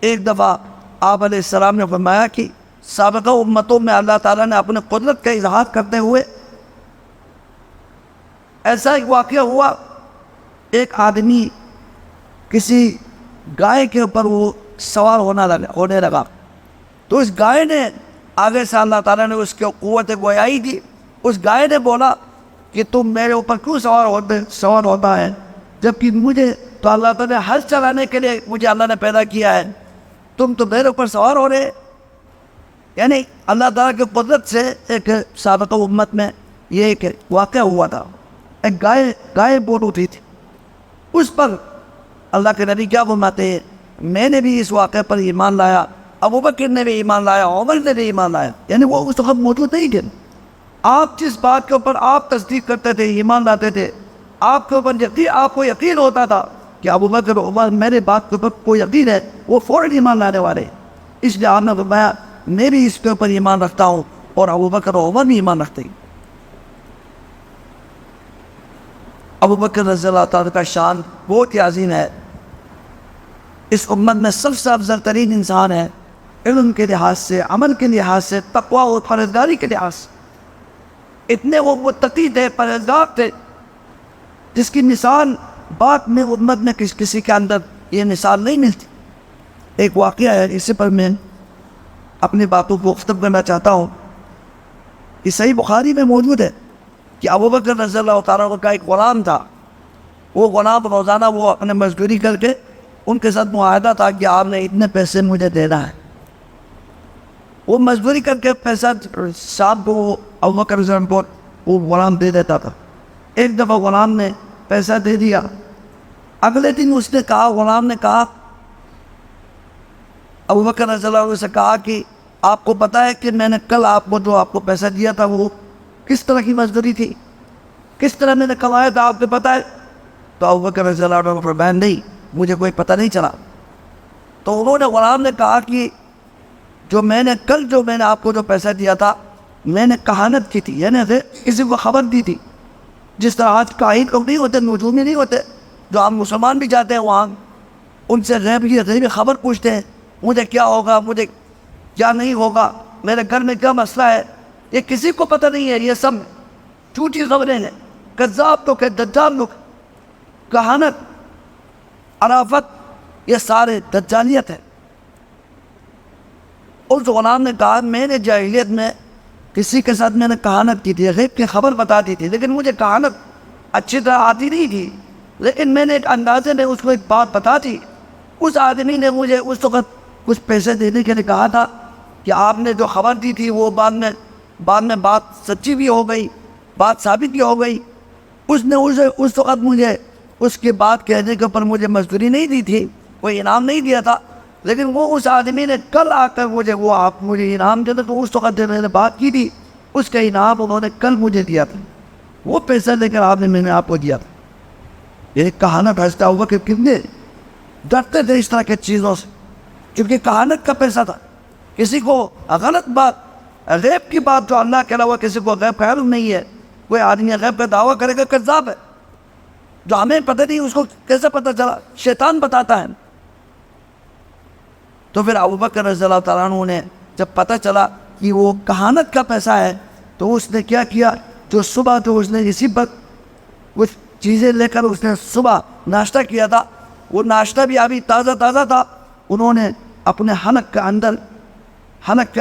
ایک دفعہ آپ علیہ السلام نے فرمایا کہ سابقہ امتوں میں اللہ تعالیٰ نے اپنے قدرت کا اظہار کرتے ہوئے ایسا ایک واقعہ ہوا، ایک آدمی کسی گائے کے اوپر وہ سوار ہونے لگا، تو اس گائے نے آگے سے اللہ تعالیٰ نے اس کو قوت گویائی دی. اس گائے نے بولا کہ تم میرے اوپر کیوں سوار ہوتا ہے، جبکہ مجھے تو اللہ تعالیٰ نے ہل چلانے کے لیے مجھے اللہ نے پیدا کیا ہے، تم تو میرے اوپر سوار ہو رہے. یعنی اللہ تعالیٰ کی قدرت سے ایک سابقہ امت میں یہ ایک واقعہ ہوا تھا. ایک گائے بول اٹھی تھی، اس پر اللہ کے نبی کیا فرماتے ہیں، میں نے بھی اس واقعے پر ایمان لایا، ابوبکر نے بھی ایمان لایا، عمر نے بھی ایمان لایا. یعنی وہ اس وقت موجود نہیں تھے. آپ جس بات کے اوپر آپ تصدیق کرتے تھے، ایمان لاتے تھے، آپ کے اوپر آپ کو یقین ہوتا تھا کہ ابوبکر عمر میرے بات کے اوپر کوئی یقین ہے، وہ فوراً ایمان لانے والے. اس لیے آپ نے فرمایا میں بھی اس کے اوپر ایمان رکھتا ہوں اور ابوبکر و عمر بھی ایمان رکھتے ہیں. ابوبکر رضی اللہ تعالیٰ کا شان بہت ہی عظیم ہے. اس امت میں سب سے افضل ترین انسان ہے، علم کے لحاظ سے، عمل کے لحاظ سے، تقویٰ اور پرہیزگاری کے لحاظ سے. اتنے وہ متقی تھے، پرہیزگار تھے، جس کی مثال بات میں امت میں کسی کے اندر یہ مثال نہیں ملتی. ایک واقعہ ہے، اسی پر میں اپنی باتوں کو ختم کرنا چاہتا ہوں. یہ صحیح بخاری میں موجود ہے کہ ابوبکر رضی اللہ تعالیٰ کا ایک غلام تھا. وہ غلام روزانہ وہ اپنے مزدوری کر کے ان کے ساتھ معاہدہ تھا کہ آپ نے اتنے پیسے مجھے دینا ہے. وہ مزدوری کر کے پیسہ شام کو ابوبکر رضی اللہ کو وہ غلام دے دیتا تھا. ایک دفعہ غلام نے پیسہ دے دیا. اگلے دن اس نے کہا، غلام نے کہا ابوبکر رضی اللہ عنہ سے کہا کہ آپ کو پتہ ہے کہ میں نے کل آپ کو پیسہ دیا تھا وہ کس طرح کی مزدوری تھی، کس طرح میں نے کمایا تھا، آپ کو پتہ ہے؟ تو ابوبکر رضی اللہ عنہ کو بہن نہیں، مجھے کوئی پتہ نہیں چلا. تو انہوں نے غلام نے کہا کہ جو میں نے آپ کو جو پیسہ دیا تھا میں نے کہانت کی تھی، یعنی کسی کو خبر دی تھی. جس طرح آج کاہن لوگ نہیں ہوتے، نجومی نہیں ہوتے، جو ہم مسلمان بھی جاتے ہیں وہاں ان سے غیبی خبر پوچھتے ہیں، مجھے کیا ہوگا، مجھے کیا نہیں ہوگا، میرے گھر میں کیا مسئلہ ہے. یہ کسی کو پتہ نہیں ہے، یہ سب جھوٹی خبریں ہیں. کذاب لوگ ہیں، دجال لوگ. کہانت، عرافت، یہ سارے دجالیت ہے. اس غلام نے کہا میں نے جاہلیت میں کسی کے ساتھ میں نے کہانت کی تھی، غیب کی خبر بتا دی تھی، لیکن مجھے کہانت اچھی طرح آتی نہیں تھی، لیکن میں نے ایک اندازے میں اس کو ایک بات بتا دی. اس آدمی نے مجھے اس وقت کچھ پیسے دینے کے لیے کہا تھا کہ آپ نے جو خبر دی تھی وہ بعد میں بات سچی بھی ہو گئی، بات ثابت بھی ہو گئی. اس نے اس وقت مجھے اس کی بات کہنے کے اوپر مجھے مزدوری نہیں دی تھی، کوئی انعام نہیں دیا تھا، لیکن وہ اس آدمی نے کل آ کر مجھے انعام دیا تھا. تو اس وقت میں نے بات کی تھی، اس کا انعام انہوں نے کل مجھے دیا تھا، وہ پیسہ لے کر میں نے آپ کو دیا تھا. یہ کہانت ہنستا ہوا کہ کتنے ڈرتے تھے اس طرح کی چیزوں سے، کیونکہ کہانت کا پیسہ تھا. کسی کو غلط بات، غیب کی بات جو اللہ کے علاوہ کسی کو غیب خیال نہیں ہے، کوئی آدمی غیب کا دعویٰ کرے گا کذاب ہے. جو ہمیں پتہ نہیں اس کو کیسے پتہ چلا؟ شیطان بتاتا ہے. تو پھر ابوبکر رضی اللہ تعالیٰ عنہ نے جب پتہ چلا کہ وہ کہانت کا پیسہ ہے تو اس نے کیا کیا، جو صبح تو اس نے اسی وقت کچھ چیزیں لے کر اس نے صبح ناشتہ کیا تھا، وہ ناشتہ بھی ابھی تازہ تھا. انہوں نے اپنے حنک کے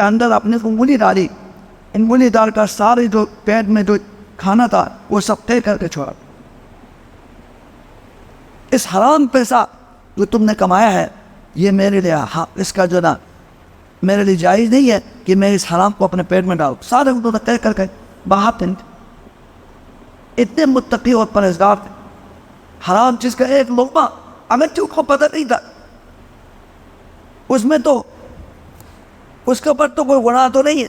اندر اپنے انگلی ڈالی، انگلی ڈال کر سارے جو پیٹ میں جو کھانا تھا وہ سب طے کر کے چھوڑا. اس حرام پیسہ جو تم نے کمایا ہے یہ میرے لیے اس کا جو نا میرے لیے جائز نہیں ہے کہ میں اس حرام کو اپنے پیٹ میں ڈالوں. سارے انہوں نے طے کر کے باہر تھے. اتنے متقی اور پرہیزگار تھے. حرام چیز کا ایک لقمہ اگر کو پتہ نہیں تھا، اس میں تو اس کے اوپر تو کوئی گناہ تو نہیں ہے،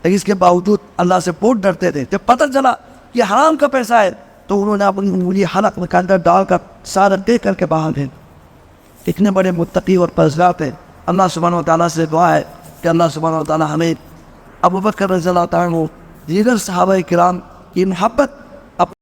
لیکن اس کے باوجود اللہ سے بہت ڈرتے تھے. جب پتہ چلا یہ حرام کا پیسہ ہے تو انہوں نے اپنی انگلی حلق میں اندر ڈال کر سارا دے کر کے باہر دے. اتنے بڑے متقی اور پرہیزگار تھے. اللہ سبحانہ و تعالیٰ سے دعا ہے کہ اللہ سبحانہ و تعالیٰ ہمیں ابوبکر رضی اللہ تعالیٰ عنہ، دیگر صحابہ کرام کی محبت